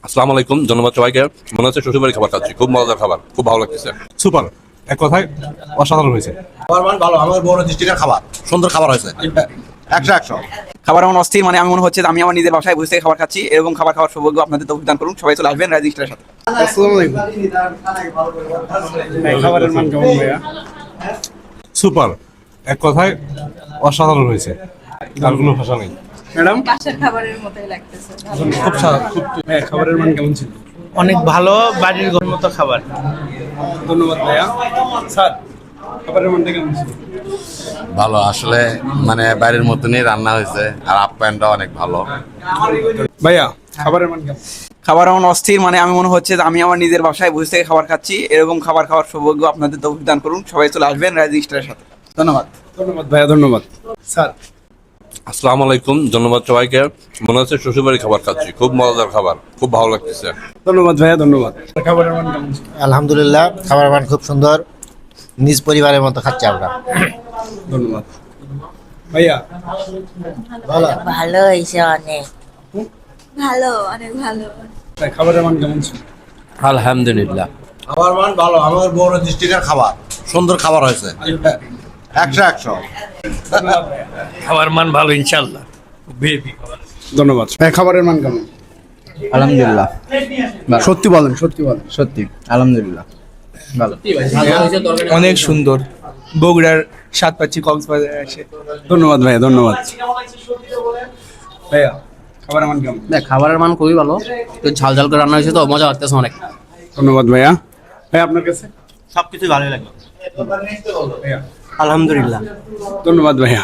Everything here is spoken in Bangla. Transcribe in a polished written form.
আসসালামু আলাইকুম, ধন্যবাদ সবাইকে। মনে হচ্ছে শ্বশুরবাড়ি খাবার খাচ্ছি, খুব মজাদার খাবার, খুব ভালো লাগতেছে। সুপার, এক কথায় অসাধারণ হয়েছে। খাবার মান ভালো, আমাদের বড় ডিস্ট্রিক্টের খাবার সুন্দর খাবার হয়েছে। 100 খাবার এমন অস্থির, মানে আমি মনে হচ্ছে যে আমি আমার নিজের বাসায় বসে খাবার খাচ্ছি। এরকম খাবার খাওয়ার সৌভাগ্য আপনাদের তৌফিক দান করুন। সবাই চলে আসবেন রাইজিস্টারের সাথে। আসসালামু আলাইকুম। খাবারের মান কেমন ভাইয়া? সুপার, এক কথায় অসাধারণ হয়েছে, আর কোনো ভাষা নেই। ম্যাডাম, বাসার খাবারের মতোই লাগতেছে। খুব খাবারের মান কেমন ছিল? অনেক ভালো, বাড়ির ঘর মতো খাবার। ধন্যবাদ ভাইয়া। স্যার, খাবারের মানটা কেমন ছিল? ভালো, আসলে মানে বাইরের মতনই রান্না হয়েছে, আর আপ্যায়নটা অনেক ভালো। ভাইয়া, খাবারের মান কেমন? খাবার এমন অস্থির, মানে আমি মনে হচ্ছে যে আমি আমার নিজের বাসায় বসে খাবার খাচ্ছি। এরকম খাবার খাওয়ার সৌভাগ্য আপনাদের তৌফিক দান করুন। সবাই চলে আসবেন রাইজিস্টারের সাথে। ধন্যবাদ। ধন্যবাদ ভাইয়া, ধন্যবাদ। স্যার, আসসালামু আলাইকুম, ধন্যবাদ সবাইকে। মনে হচ্ছে শ্বশুরবাড়ি খাবার খাচ্ছি, খুব মজাদার খাবার, খুব ভালো লাগতেছে। ধন্যবাদ ভাইয়া, ধন্যবাদ। খাবারের মান কেমন ছিল? আলহামদুলিল্লাহ, খাবার মান খুব সুন্দর, নিজ পরিবারের মতো খাচ্ছি আমরা। ধন্যবাদ ভাইয়া। ভালো হয়েছে অনেক। ভালো, অনেক ভালো। খাবারের মান কেমন ছিল? আলহামদুলিল্লাহ। খাবার মান ভালো, আমাদের বড় ডিস্ট্রিক্টের খাবার সুন্দর খাবার হয়েছে। 100 খাবার মান ভালো, ইনশাল্লাহ। ধন্যবাদ। খাবারের মান কেমন? আলহামদুলিল্লাহ। সত্যি বলেন, সত্যি বলেন। সত্যি আলহামদুলিল্লাহ ভালো। অনেক সুন্দর, বগুড়ার স্বাদ পাচ্ছি কক্সবাজারে এসে। ধন্যবাদ ভাইয়া, ধন্যবাদ। ভাইয়া, খাবারের মান কেমন? খাবারের মান খুবই ভালো, একটু ঝাল ঝাল করে রান্না হয়েছে, তো মজা লাগতেছে অনেক। ধন্যবাদ ভাইয়া। ভাইয়া, আপনার কাছে? সবকিছু ভালোই লাগলো। ভাইয়া, আলহামদুলিল্লাহ। ধন্যবাদ ভাইয়া।